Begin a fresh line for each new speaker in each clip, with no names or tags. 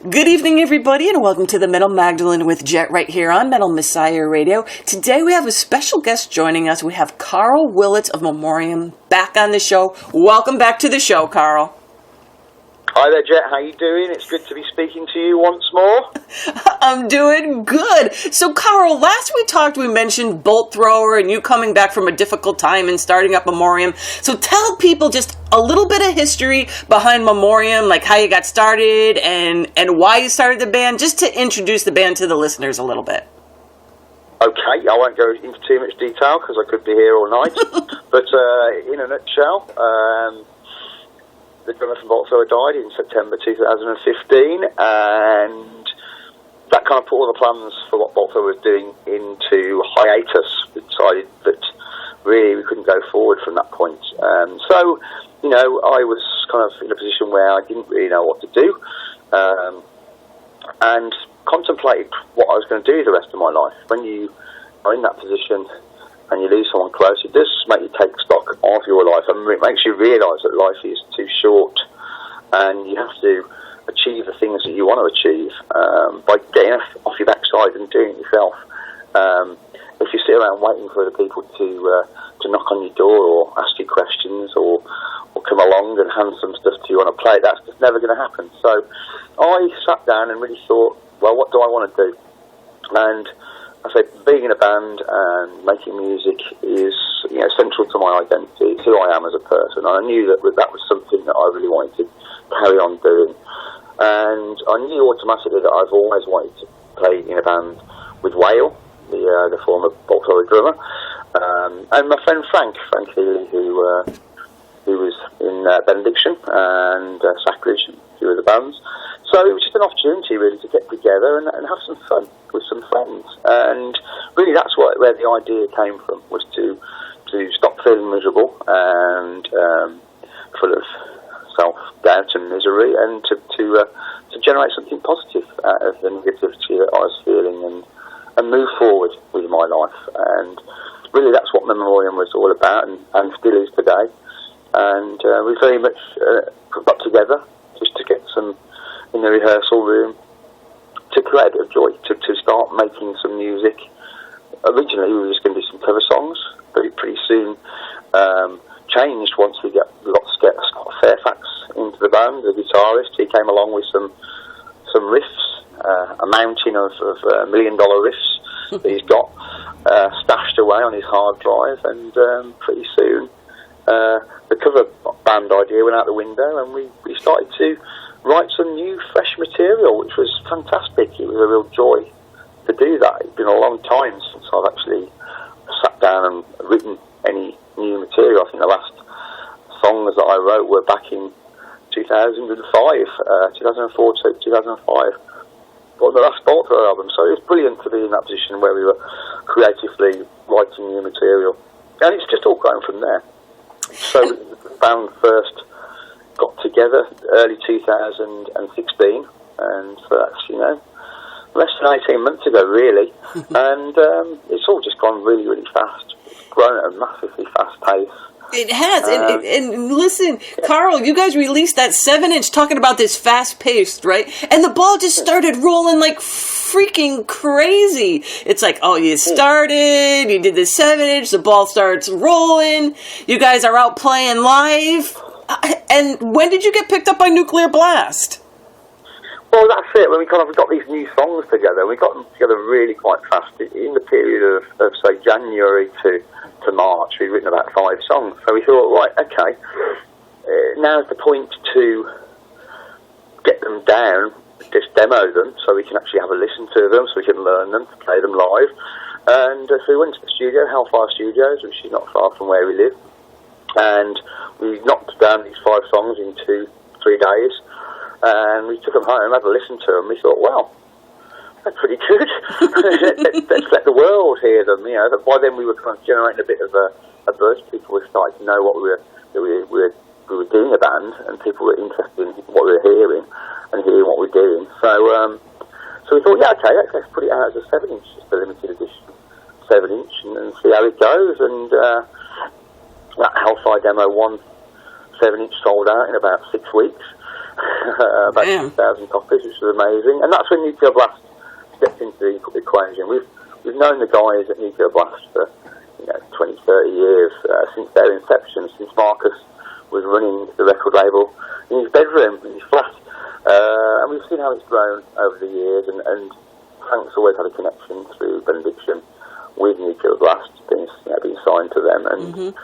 Good evening, everybody, and welcome to the Metal Magdalene with Jet right here on Metal Messiah Radio. Today we have a special guest joining us. We have Karl Willetts of Memoriam back on the show. Welcome back to the show, Karl.
Hi there, Jet. How you doing? It's good to be speaking to you once more.
I'm doing good. So, Karl, last we talked, we mentioned Bolt Thrower and you coming back from a difficult time and starting up Memoriam. So tell people just a little bit of history behind Memoriam, like how you got started and why you started the band, just to introduce the band to the listeners a little bit.
Okay, I won't go into too much detail because I could be here all night. But in a nutshell, the drummer from Bolt Thrower died in September 2015, and that kind of put all the plans for what Bolt Thrower was doing into hiatus. We decided that really we couldn't go forward from that point. So, I was kind of in a position where I didn't really know what to do, and contemplated what I was going to do the rest of my life. When you are in that position and you lose someone close, it does make you take stock of your life, and it makes you realise that life is too short, and you have to achieve the things that you want to achieve by getting off your backside and doing it yourself. If you sit around waiting for other people to knock on your door or ask you questions or come along and hand some stuff to you on a plate, that's just never going to happen. So I sat down and really thought, well, what do I want to do? And I said, being in a band and making music is, central to my identity. It's who I am as a person. And I knew that was something that I really wanted to carry on doing. And I knew automatically that I've always wanted to play in a band with Whale, the former Bolt Thrower drummer, and my friend Frank Healy, who was in Benediction and Sacrilege and a few other bands. So it was just an opportunity really to get together and have some fun with some friends. And really that's where the idea came from, was to stop feeling miserable and full of self-doubt and misery, and to generate something positive out of the negativity that I was feeling and move forward with my life. And really that's what Memoriam was all about and still is today. And we very much got together just to get some in the rehearsal room to create a bit of joy, to start making some music. Originally we were just going to do some cover songs, but it pretty soon changed once we got Scott Fairfax into the band, the guitarist. He came along with some riffs, a mountain of $1 million riffs that he's got stashed away on his hard drive, and pretty soon the cover band idea went out the window, and we started to write some new, fresh material, which was fantastic. It was a real joy to do that. It's been a long time since I've actually sat down and written any new material. I think the last songs that I wrote were back in 2004 to 2005, on the last Bolt Thrower album. So it was brilliant to be in that position where we were creatively writing new material. And it's just all grown from there. So the band first got together early 2016, and so that's, less than 18 months ago, really. And it's all just gone really, really fast. It's grown at a massively fast pace.
It has, and listen, Karl, you guys released that 7-inch talking about this fast-paced, right? And the ball just started rolling like freaking crazy. It's like, oh, you started, you did the 7-inch, the ball starts rolling, you guys are out playing live. And when did you get picked up by Nuclear Blast?
Well, that's it. When we got these new songs together, we got them together really quite fast. In the period of say, January to March, we'd written about 5 songs. So we thought, right, okay, now's the point to get them down, just demo them, so we can actually have a listen to them, so we can learn them, play them live. And so we went to the studio, Hellfire Studios, which is not far from where we live. And we knocked down these 5 songs in 2-3 days. And we took them home, had a listen to them. We thought, well, they're pretty good. Let's let the world hear them. By then we were kind of generating a bit of a buzz. People were starting to know what we were doing a band, and people were interested in what we were hearing and hearing what we were doing. So we thought, yeah, okay, let's put it out as a 7-inch, just a limited edition 7-inch, and see how it goes. And that Hellfire demo 1 7-inch sold out in about 6 weeks. about 2,000 copies, which was amazing. And that's when Nuclear Blast stepped into the equation. We've known the guys at Nuclear Blast for 20, 30 years, since their inception, since Marcus was running the record label in his bedroom, in his flat. And we've seen how it's grown over the years, and Frank's always had a connection through Benediction with Nuclear Blast, being signed to them, and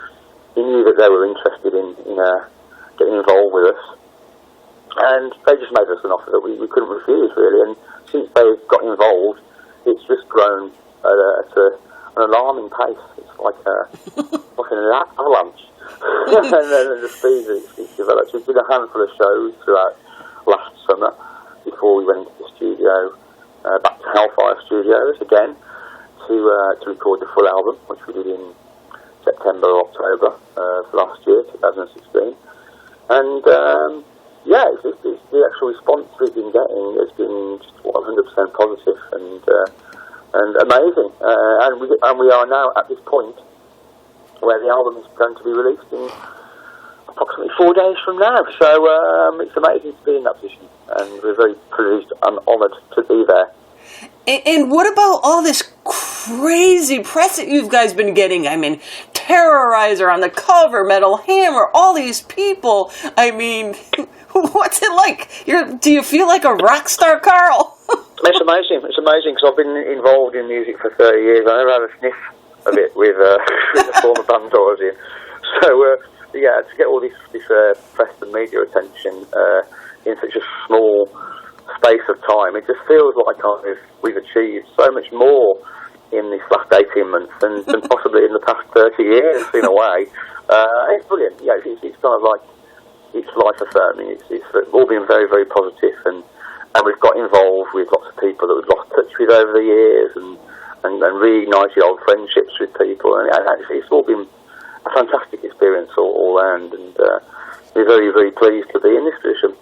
he knew that they were interested in getting involved with us, and they just made us an offer that we couldn't refuse, really. And since they got involved, it's just grown at an alarming pace. It's like an avalanche. And the speed that it's developed. We did a handful of shows throughout last summer before we went into the studio, back to Hellfire Studios again, to record the full album, which we did in September or October last year, 2016. And the actual response we've been getting has been just 100% positive and amazing. And we are now at this point where the album is going to be released in approximately 4 days from now. So it's amazing to be in that position, and we're very pleased and honoured to be there.
And what about all this crazy press that you guys been getting? I mean, Terrorizer on the cover, Metal Hammer, all these people. I mean, what's it like? Do you feel like a rock star, Karl?
It's amazing. It's amazing because I've been involved in music for 30 years. I never had a sniff of it with the former band I was in. So, to get all this press and media attention in such a small space of time, it just feels like we've achieved so much more in this last 18 months than possibly in the past 30 years, in a way. It's brilliant. Yeah, it's kind of like, it's life affirming. It's all been very, very positive, and we've got involved with lots of people that we've lost touch with over the years, and reignited old friendships with people, and actually it's all been a fantastic experience all round, and we're very, very pleased to be in this position.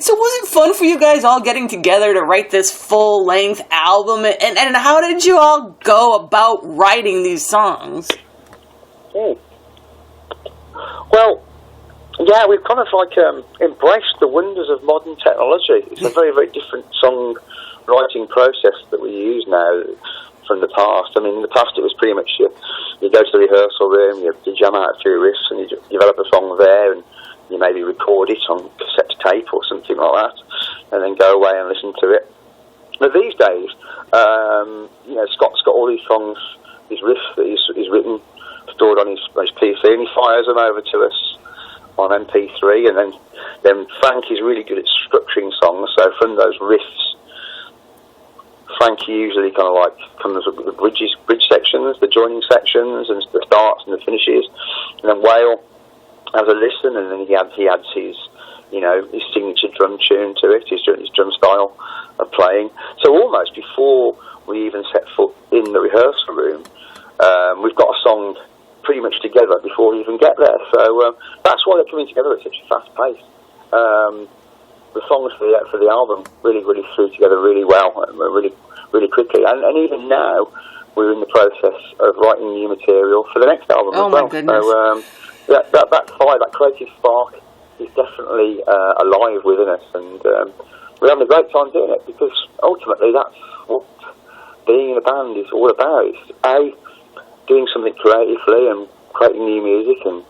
So was it fun for you guys all getting together to write this full-length album, and how did you all go about writing these songs?
Well, yeah, we've kind of embraced the wonders of modern technology. It's a very, very different song-writing process that we use now from the past. I mean, in the past it was pretty much you go to the rehearsal room, you jam out a few riffs, and you develop a song there, and you maybe record it on cassette tape or something like that, and then go away and listen to it. But these days, Scott's got all these songs, these riffs that he's written, stored on his PC, and he fires them over to us on MP3, and then Frank is really good at structuring songs, so from those riffs, Frank usually comes up with the bridge sections, the joining sections, and the starts and the finishes, and then Whale has a listen, and then he adds his signature drum tune to it, his drum style of playing. So almost before we even set foot in the rehearsal room, we've got a song pretty much together before we even get there. So that's why they're coming together at such a fast pace. The songs for the album really, really flew together really well, really, really quickly. And even now, we're in the process of writing new material for the next album as well.
My goodness.
So that fire, that creative spark, is definitely alive within us, and we're having a great time doing it, because ultimately that's what being in a band is all about. It's doing something creatively and creating new music and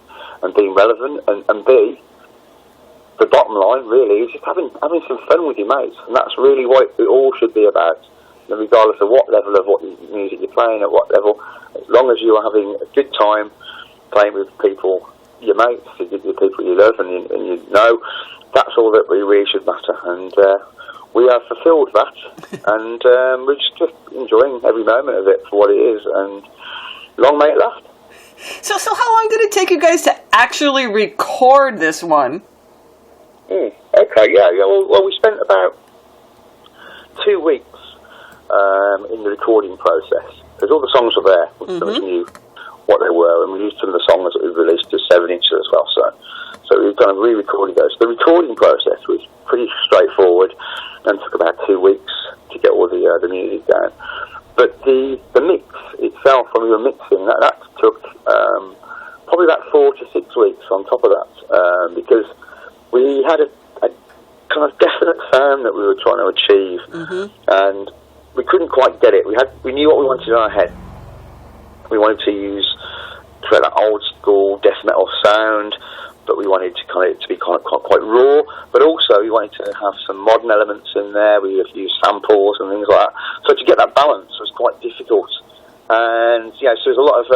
being relevant, and B, the bottom line really is just having some fun with your mates, and that's really what it all should be about. And regardless of what level of what music you're playing, at what level, as long as you are having a good time playing with people, your mates, the people you love and you know, that's all that really should matter. And we have fulfilled that, and we're just enjoying every moment of it for what it is, and long may it last.
So how long did it take you guys to actually record this one?
Okay, yeah. Well, we spent about 2 weeks in the recording process, because all the songs were there. We knew what they were, and we used some of the songs that we've released as 7-inches as well. So we've kind of re-recorded those. The recording process was pretty straightforward and took about 2 weeks to get all the music down. But the mix itself, when we were mixing, that took probably about 4 to 6 weeks on top of that, because we had a trying to achieve, and we couldn't quite get it. We knew what we wanted in our head. We wanted to create that old school death metal sound, but we wanted to be quite raw. But also we wanted to have some modern elements in there. We have used samples and things like that. So to get that balance was quite difficult. And so there's a lot of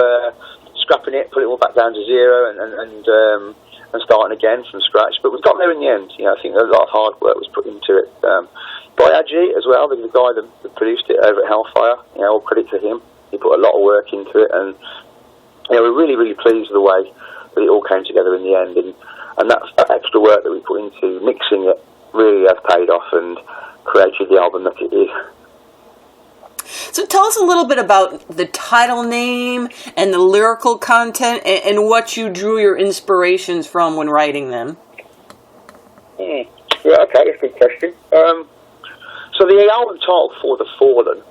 scrapping it, putting it all back down to zero, and starting again from scratch. But we got there in the end. I think a lot of hard work was put into it by Adji as well, the guy that produced it over at Hellfire. All credit to him. He put a lot of work into it, and we're really, really pleased with the way that it all came together in the end. And that's that extra work that we put into mixing it really has paid off and created the album that it is.
So tell us a little bit about the title name and the lyrical content and what you drew your inspirations from when writing them.
Yeah, okay, that's a good question. So the album title, For the Fallen,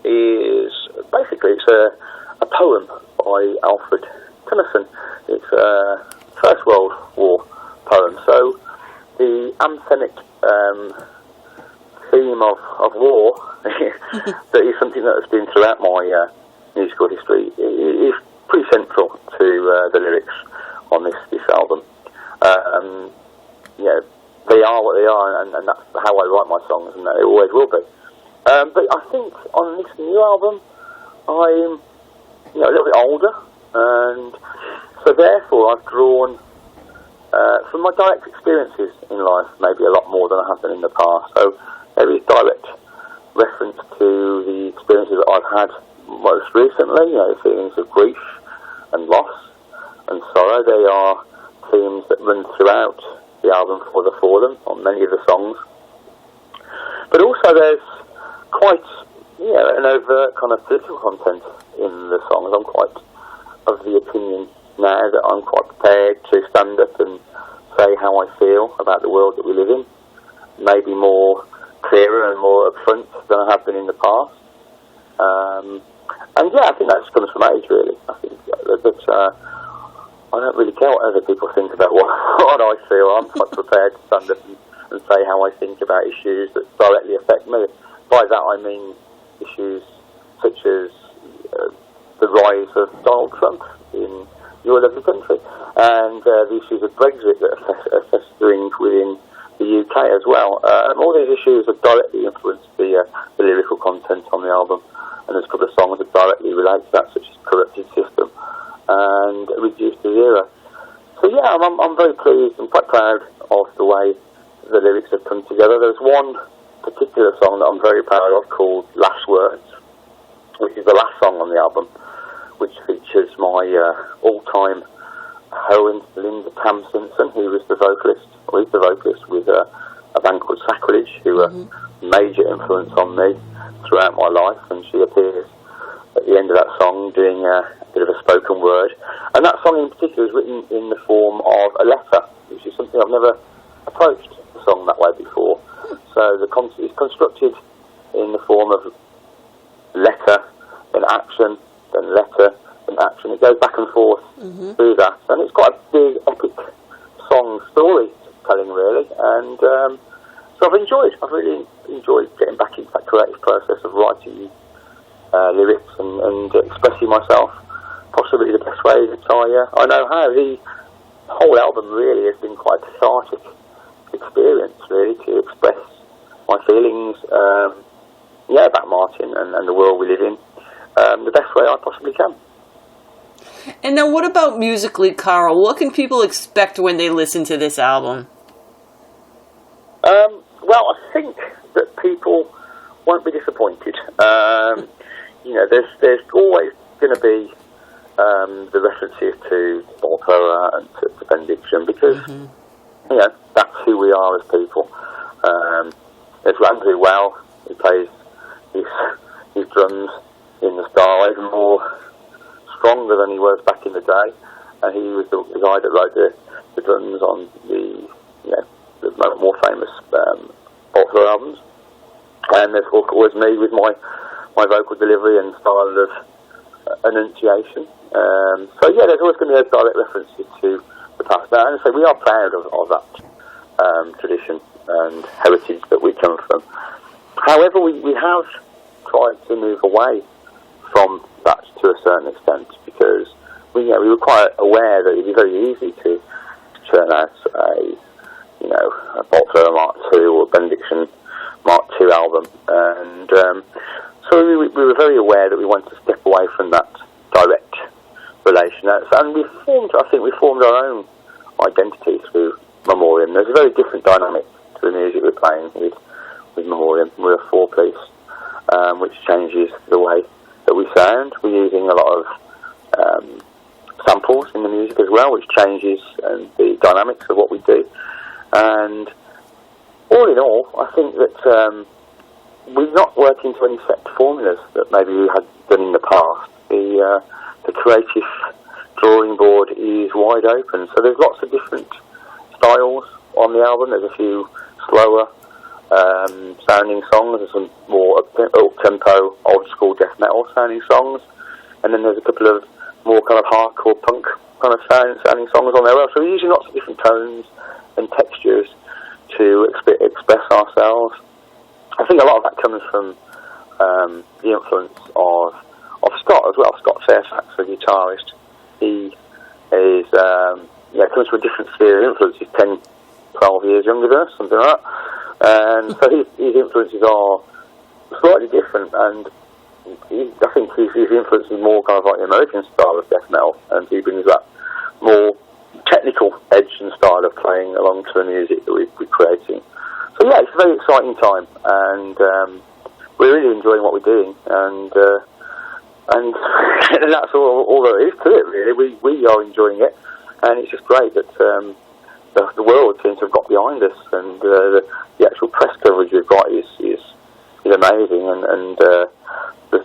is basically a poem by Alfred Tennyson. It's a First World War poem. So the anthemic theme of war that is something that has been throughout my musical history. It is pretty central to the lyrics on this album. They are what they are, and that's how I write my songs, and it always will be. But I think on this new album, I'm a little bit older, and so therefore I've drawn from my direct experiences in life, maybe a lot more than I have done in the past. So there is direct reference to the experiences that I've had most recently, feelings of grief and loss and sorrow. They are themes that run throughout the album For the Fallen on many of the songs. But also there's quite an overt kind of political content in the songs. I'm quite of the opinion now that I'm quite prepared to stand up and say how I feel about the world that we live in, maybe more clearer and more upfront than I have been in the past. And I think that just comes from age, really. I think that I don't really care what other people think about what I feel. I'm quite prepared to stand up and say how I think about issues that directly affect me. By that I mean issues such as the rise of Donald Trump in your lovely country, and the issues of Brexit that are festering within the UK as well. All these issues have directly influenced the lyrical content on the album, and there's a couple of songs that directly relate to that, such as Corrupted System and Reduced to Zero. So I'm very pleased and quite proud of the way the lyrics have come together. There's one particular song that I'm very proud of called Last Words, which is the last song on the album, which features my all-time heroine, Linda Tam Simpson, who was the vocalist with a band called Sacrilege, who are a major influence on me throughout my life, and she appears at the end of that song doing a bit of a spoken word. And that song in particular is written in the form of a letter, which is something I've never approached the song that way before. So it's constructed in the form of letter, then action, then letter, then action. It goes back and forth through that. And it's quite a big, epic song storytelling, really. And so I've really enjoyed getting back into that creative process of writing lyrics and expressing myself possibly the best way that I know how. The whole album really has been quite a cathartic experience, really, to express my feelings about Martin and the world we live in the best way I possibly can.
And now what about musically, Karl? What can people expect when they listen to this album?
Well, I think that people won't be disappointed. There's always going to be the references to Volterra and to Benediction, because that's who we are as people. There's Andrew Well, who plays his drums in the style even more stronger than he was back in the day, and he was the guy that wrote the drums on the more famous Volterra albums. And there's always me with my vocal delivery and style of enunciation. There's always going to be those direct references to the past. And so we are proud of that tradition, and heritage that we come from. However, we have tried to move away from that to a certain extent, because we were quite aware that it'd be very easy to churn out a Bolter Mark II or Benediction Mark II album, and so we were very aware that we wanted to step away from that direct relation, and we formed our own identity through Memoriam. There's a very different dynamic to the music we're playing with Memoriam. We're a four-piece, which changes the way that we sound. We're using a lot of samples in the music as well, which changes the dynamics of what we do. And all in all, I think that we're not working to any set formulas that maybe we had done in the past. The creative drawing board is wide open, so there's lots of different styles on the album. There's a few slower sounding songs, there's some more up-tempo, old-school death metal sounding songs, and then there's a couple of more kind of hardcore punk kind of sounding songs on there. So we're using lots of different tones and textures to express ourselves. I think a lot of that comes from the influence of Scott as well. Scott Fairfax, the guitarist, he is comes from a different sphere of influence. He's 10, 12 years younger than us, something like that. And so his influences are slightly different, and I think his influence is more kind of like the American style of death metal, and he brings that more technical edge and style of playing along to the music that we're creating. So yeah, it's a very exciting time, and we're really enjoying what we're doing, and that's all there is to it, really. We are enjoying it, and it's just great that the world seems to have got behind us, and the actual press coverage we've got is amazing, and the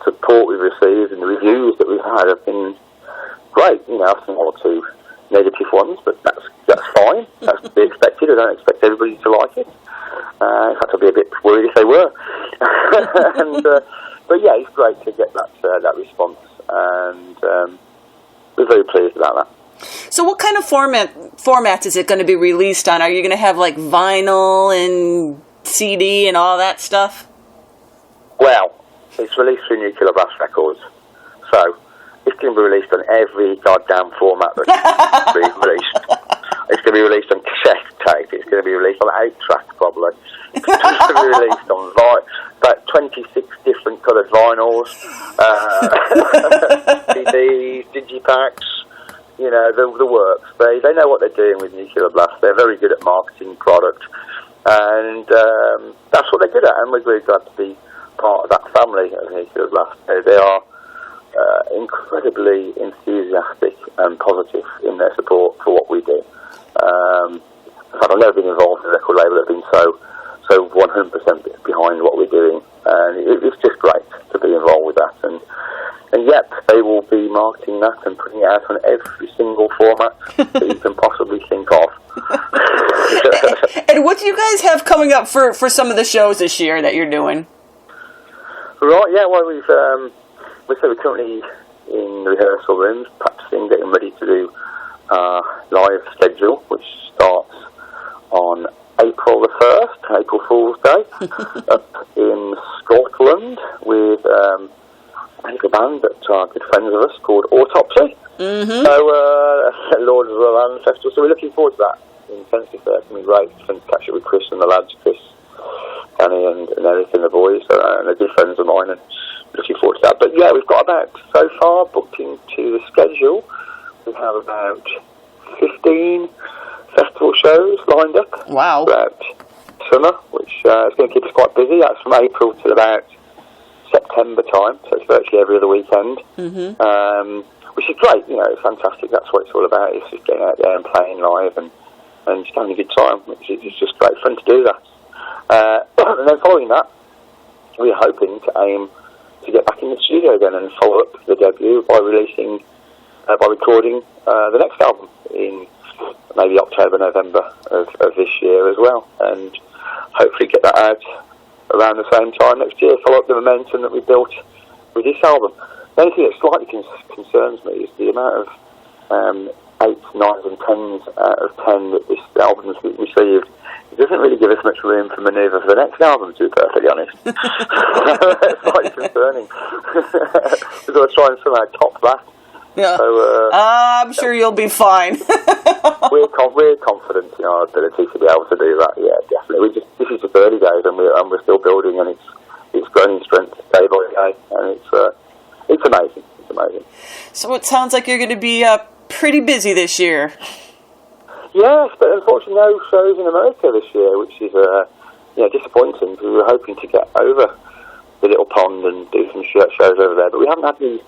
support we've received and the reviews that we've had have been great. I've seen one or two negative ones, but that's fine. That's to be expected. I don't expect everybody to like it. In fact, I'd be a bit worried if they were. But yeah, it's great to get that response, and we're very pleased about that.
So what kind of formats is it going to be released on? Are you going to have like vinyl and CD and all that stuff?
Well, it's released through Nuclear Blast Records, so it's going to be released on every goddamn format that's being released. It's going to be released on cassette tape. It's going to be released on 8-track, probably. It's going to be released on about 26 different coloured vinyls, CDs, digipacks. The works. They know what they're doing with Nuclear Blast. They're very good at marketing product, and that's what they're good at, and we're very glad to be part of that family of Nuclear Blast. They are incredibly enthusiastic and positive in their support for what we do. In fact, I've never been involved in a record label that's been so 100% behind what we're doing, and it's just great to be involved with that. And yep, they will be marketing that and putting it out on every single format that you can possibly think of.
And what do you guys have coming up for some of the shows this year that you're doing?
Right, yeah, well, we're currently in the rehearsal rooms, practicing, getting ready to do our live schedule, which starts on April the 1st, April Fool's Day, up in Scotland with a band that are good friends of us called Autopsy. Mm-hmm. So, Lords of the Land Festival. So we're looking forward to that intensely. It's going to be great. It's fun to catch up with Chris and the lads, Chris, Danny and Eric and the boys, and they're good friends of mine, and looking forward to that. But yeah, we've got about, so far, booked into the schedule, we have about 15 festival shows lined up.
Wow.
Throughout summer, which is going to keep us quite busy. That's from April till about September time, so it's virtually every other weekend, which is great. It's fantastic. That's what it's all about. It's just getting out there and playing live and just having a good time, which is just great fun to do that. And then following that, we're hoping to aim to get back in the studio again and follow up the debut by recording the next album in maybe October, November of this year as well, and hopefully get that out around the same time next year, follow up the momentum that we built with this album. The only thing that slightly concerns me is the amount of 8s, 9s and 10s out of 10 that this album has received in doesn't really give us much room for manoeuvre for the next album, to be perfectly honest. It's quite concerning. We've got to try and somehow top that.
Yeah.
So,
I'm sure you'll be fine.
we're confident in our ability to be able to do that. Yeah, definitely. This is just early days, and we're still building, and it's growing in strength day by day, and it's amazing. It's amazing.
So it sounds like you're going to be pretty busy this year.
Yes, but unfortunately no shows in America this year, which is disappointing, because we were hoping to get over the little pond and do some shows over there, but we haven't had any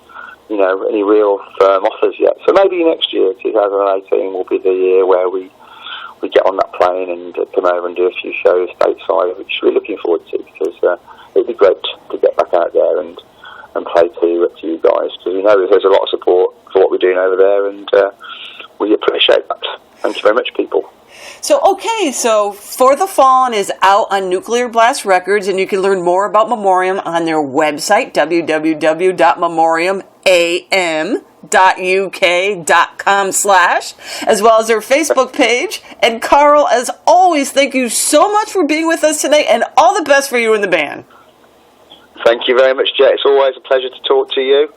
real firm offers yet. So maybe next year, 2018, will be the year where we get on that plane and come over and do a few shows stateside, which we're looking forward to, because it'd be great to get back out there and play to you guys, because we know there's a lot of support for what we're doing over there, and we appreciate that. Thank you very much, people.
So For the Fallen is out on Nuclear Blast Records, and you can learn more about Memoriam on their website, www.memoriamam.uk.com/, as well as their Facebook page. And Karl, as always, thank you so much for being with us tonight, and all the best for you and the band.
Thank you very much, Jet. It's always a pleasure to talk to you,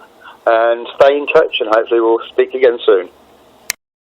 and stay in touch, and hopefully we'll speak again soon.